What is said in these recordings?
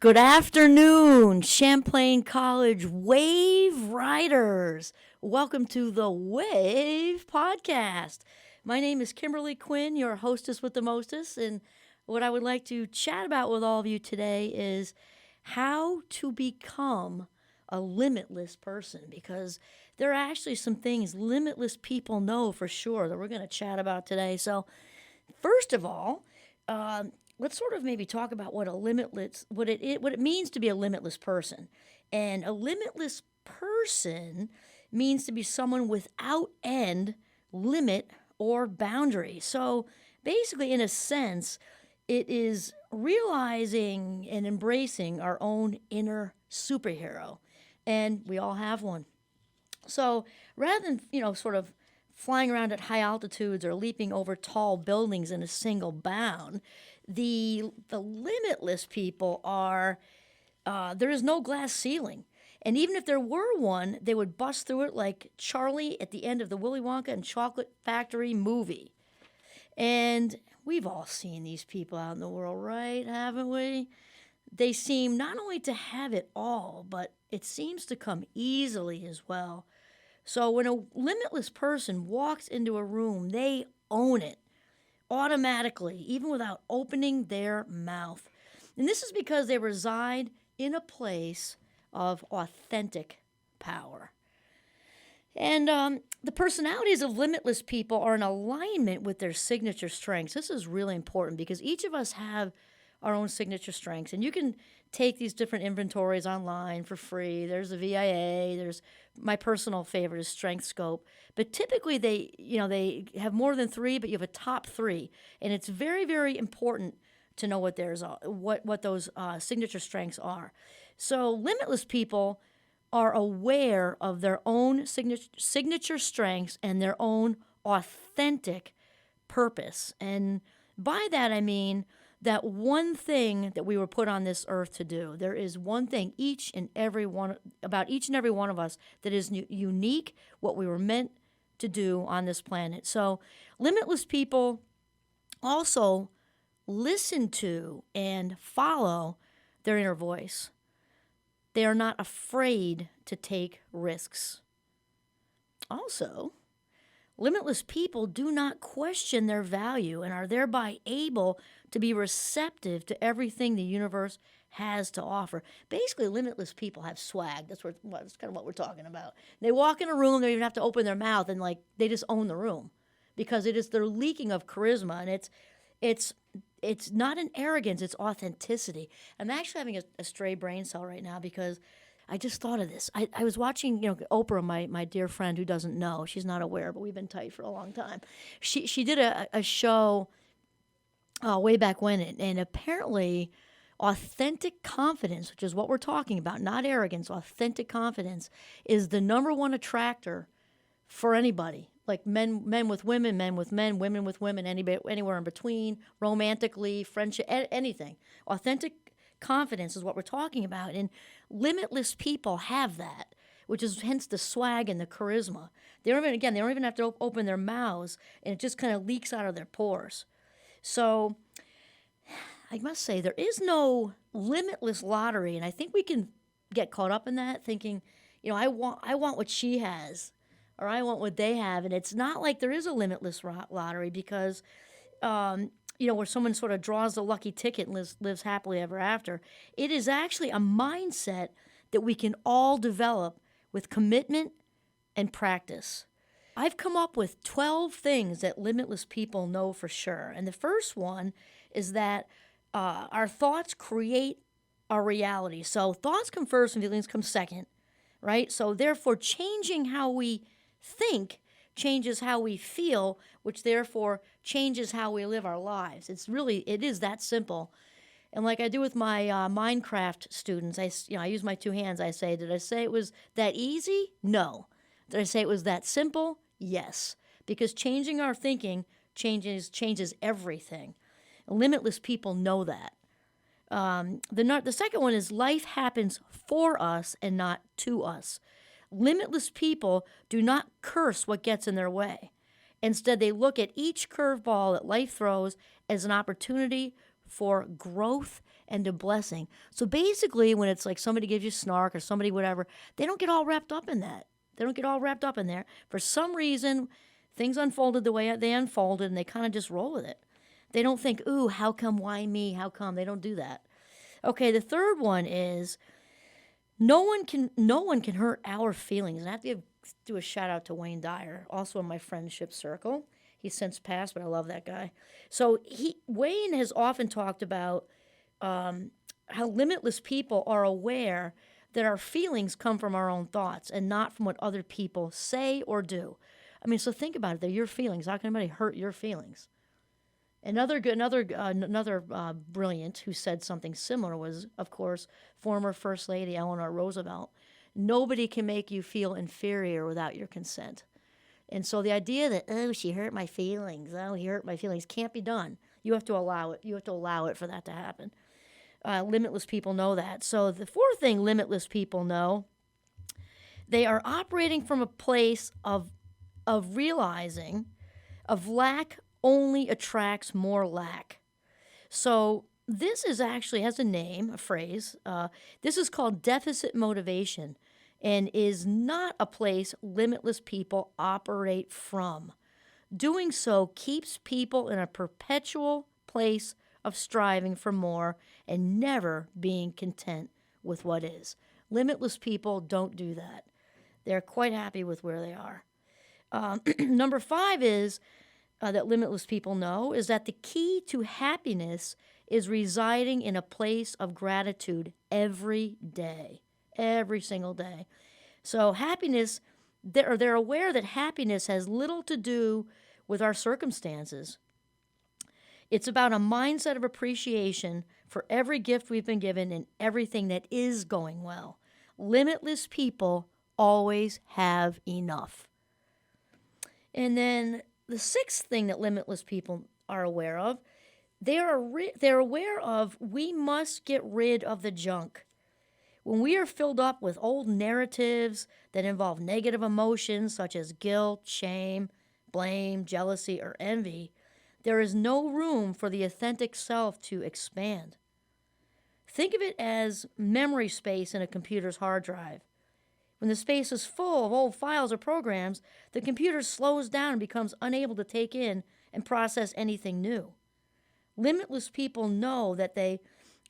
Good afternoon, Champlain College Wave Riders. Welcome to the Wave Podcast. My name is Kimberly Quinn, your hostess with the mostest, and what I would like to chat about with all of you today is how to become a limitless person, because there are actually some things limitless people know for sure that we're going to chat about today. So, first of all, let's sort of maybe talk about what it means to be a limitless person. And a limitless person means to be someone without end, limit, or boundary. So basically, in a sense, it is realizing and embracing our own inner superhero. And we all have one. So rather than, sort of flying around at high altitudes or leaping over tall buildings in a single bound, the limitless people are, there is no glass ceiling. And even if there were one, they would bust through it like Charlie at the end of the Willy Wonka and Chocolate Factory movie. And we've all seen these people out in the world, right? Haven't we? They seem not only to have it all, but it seems to come easily as well. So when a limitless person walks into a room, they own it automatically, even without opening their mouth. And this is because they reside in a place of authentic power. And the personalities of limitless people are in alignment with their signature strengths. This is really important because each of us have our own signature strengths. And you can take these different inventories online for free. There's a VIA, there's my personal favorite is Strength Scope. But typically they have more than three, but you have a top three. And it's very, very important to know what those signature strengths are. So limitless people are aware of their own signature strengths and their own authentic purpose. And by that I mean that one thing that we were put on this earth to do. There is one thing about each and every one of us that is unique, what we were meant to do on this planet. So limitless people also listen to and follow their inner voice. They are not afraid to take risks. Also, limitless people do not question their value and are thereby able to be receptive to everything the universe has to offer. Basically, limitless people have swag. That's kind of what we're talking about. They walk in a room, they don't even have to open their mouth, and they just own the room because they're leaking of charisma, and it's not an arrogance, it's authenticity. I'm actually having a stray brain cell right now because I just thought of this. I was watching, Oprah, my dear friend who doesn't know. She's not aware, but we've been tight for a long time. She did a show way back when, and apparently authentic confidence, which is what we're talking about, not arrogance, authentic confidence is the number one attractor for anybody. Like men with women, men with men, women with women, anywhere in between, romantically, friendship, anything. Authentic confidence is what we're talking about, and limitless people have that, which is hence the swag and the charisma. They don't even have to open their mouths, and it just kind of leaks out of their pores. So I must say there is no limitless lottery, and I think we can get caught up in that, thinking, I want what she has, or I want what they have, and it's not like there is a limitless lottery because where someone sort of draws the lucky ticket and lives happily ever after. It is actually a mindset that we can all develop with commitment and practice. I've come up with 12 things that limitless people know for sure. And the first one is that our thoughts create our reality. So thoughts come first and feelings come second, right? So therefore, changing how we think changes how we feel, which therefore changes how we live our lives. It is that simple. And like I do with my Minecraft students, I use my two hands. I say, did I say it was that easy? No. Did I say it was that simple? Yes. Because changing our thinking changes everything. Limitless people know that. The second one is life happens for us and not to us. Limitless people do not curse what gets in their way. Instead, they look at each curveball that life throws as an opportunity for growth and to blessing. So basically, when it's like somebody gives you snark or somebody whatever, they don't get all wrapped up in that. They don't get all wrapped up in there. For some reason, things unfolded the way they unfolded, and they kind of just roll with it. They don't think, ooh, how come, why me, how come? They don't do that. Okay, the third one is no one can hurt our feelings. And I have to do a shout out to Wayne Dyer, also in my friendship circle. He's since passed, but I love that guy. So Wayne has often talked about how limitless people are aware that our feelings come from our own thoughts and not from what other people say or do. I mean, so think about it. They're your feelings. How can anybody hurt your feelings? Another brilliant who said something similar was, of course, former First Lady Eleanor Roosevelt. Nobody can make you feel inferior without your consent. And so the idea that, oh, she hurt my feelings, oh, he hurt my feelings, can't be done. You have to allow it. You have to allow it for that to happen. Limitless people know that. So the fourth thing limitless people know, they are operating from a place of realizing of lack only attracts more lack. So this is actually has a name, a phrase. This is called deficit motivation and is not a place limitless people operate from. Doing so keeps people in a perpetual place of striving for more and never being content with what is. Limitless people don't do that. They're quite happy with where they are. Number 5 is that limitless people know is that the key to happiness is residing in a place of gratitude every day, every single day. So happiness, they're aware that happiness has little to do with our circumstances. It's about a mindset of appreciation for every gift we've been given and everything that is going well. Limitless people always have enough. And then the 6th thing that limitless people are aware of, they're aware of we must get rid of the junk. When we are filled up with old narratives that involve negative emotions such as guilt, shame, blame, jealousy, or envy, there is no room for the authentic self to expand. Think of it as memory space in a computer's hard drive. When the space is full of old files or programs, the computer slows down and becomes unable to take in and process anything new. Limitless people know that they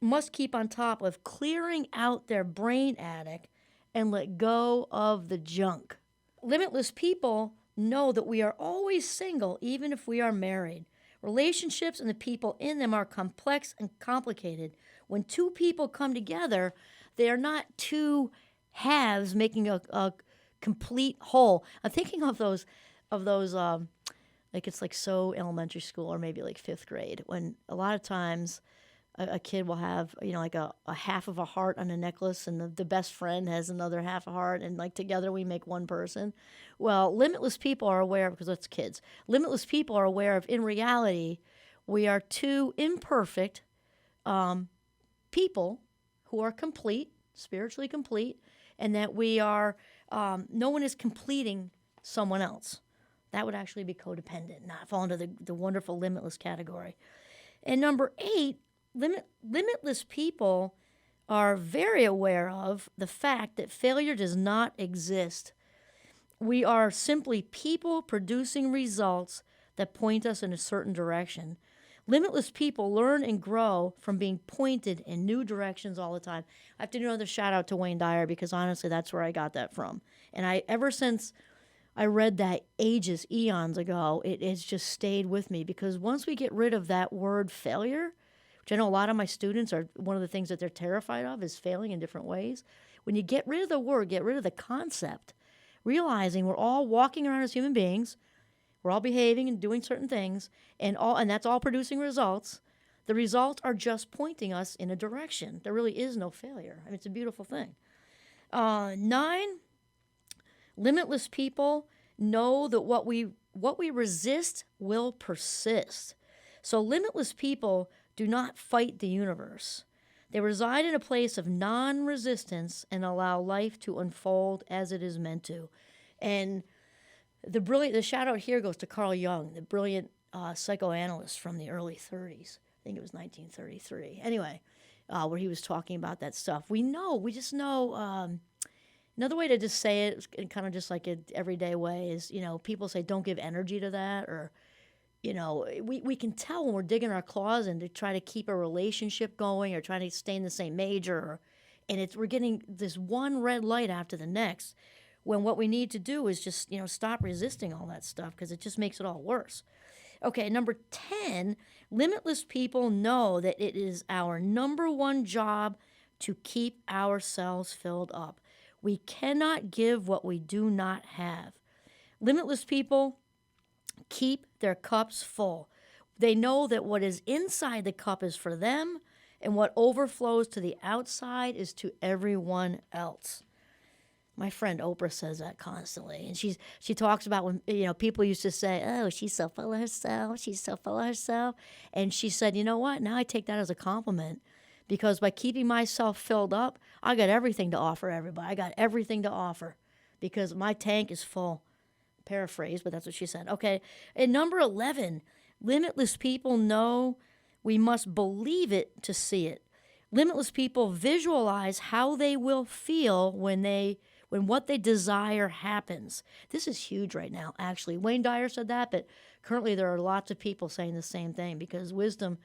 must keep on top of clearing out their brain attic and let go of the junk. Limitless people know that we are always single even if we are married. Relationships and the people in them are complex and complicated. When two people come together, they are not two halves making a complete whole. I'm thinking of those like it's like so elementary school or maybe like 5th grade when a lot of times a kid will have, like a half of a heart on a necklace and the best friend has another half a heart and like together we make one person. Well, limitless people are aware, because that's kids, limitless people are aware of in reality we are two imperfect people who are complete, spiritually complete, and that we are, no one is completing someone else. That would actually be codependent, not fall into the wonderful limitless category. And number 8, limitless people are very aware of the fact that failure does not exist. We are simply people producing results that point us in a certain direction. Limitless people learn and grow from being pointed in new directions all the time. I have to do another shout out to Wayne Dyer because honestly, that's where I got that from. And ever since I read that eons ago, it has just stayed with me, because once we get rid of that word failure, which I know a lot of my students are, one of the things that they're terrified of is failing in different ways. When you get rid of the word, get rid of the concept, realizing we're all walking around as human beings, we're all behaving and doing certain things, and that's all producing results. The results are just pointing us in a direction. There really is no failure. I mean, it's a beautiful thing. 9, limitless people know that what we resist will persist. So limitless people do not fight the universe. They reside in a place of non-resistance and allow life to unfold as it is meant to. And the shout out here goes to Carl Jung, the brilliant psychoanalyst from the early 30s. I think it was 1933. Anyway, where he was talking about that stuff. We just know. Another way to just say it, in kind of just like an everyday way, is, people say don't give energy to that, or, we can tell when we're digging our claws in to try to keep a relationship going or trying to stay in the same major, and we're getting this one red light after the next, when what we need to do is just, stop resisting all that stuff, because it just makes it all worse. Okay, number 10, limitless people know that it is our number one job to keep ourselves filled up. We cannot give what we do not have. Limitless people keep their cups full. They know that what is inside the cup is for them, and what overflows to the outside is to everyone else. My friend Oprah says that constantly, and she talks about when people used to say, "Oh, she's so full of herself. She's so full of herself," and she said, "You know what? Now I take that as a compliment, because by keeping myself filled up, I got everything to offer everybody. I got everything to offer because my tank is full." Paraphrase, but that's what she said. Okay, and number 11, limitless people know we must believe it to see it. Limitless people visualize how they will feel when what they desire happens. This is huge right now, actually. Wayne Dyer said that, but currently there are lots of people saying the same thing, because wisdom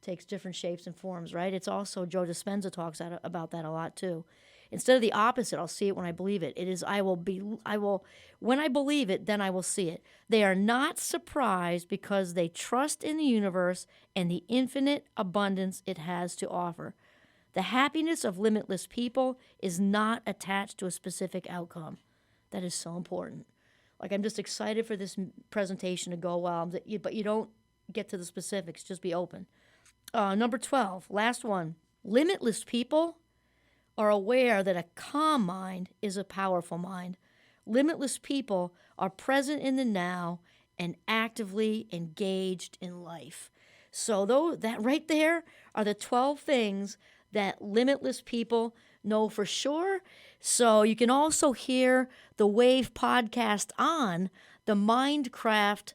takes different shapes and forms, right? It's also, Joe Dispenza talks about that a lot too. Instead of the opposite, I'll see it when I believe it. It is, when I believe it, then I will see it. They are not surprised because they trust in the universe and the infinite abundance it has to offer. The happiness of limitless people is not attached to a specific outcome. That is so important. Like, I'm just excited for this presentation to go well, but you don't get to the specifics. Just be open. Number 12, last one. Limitless people are aware that a calm mind is a powerful mind. Limitless people are present in the now and actively engaged in life. So that right there are the 12 things that limitless people know for sure. So you can also hear the Wave podcast on the Mindcraft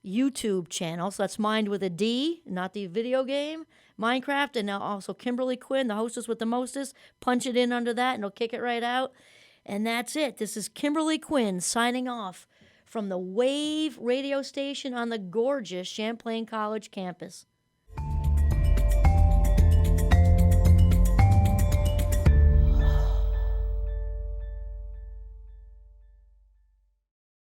YouTube channel. So that's Mind with a D, not the video game. Minecraft, and now also Kimberly Quinn, the hostess with the mostest. Punch it in under that and it'll kick it right out. And that's it. This is Kimberly Quinn signing off from the Wave radio station on the gorgeous Champlain College campus.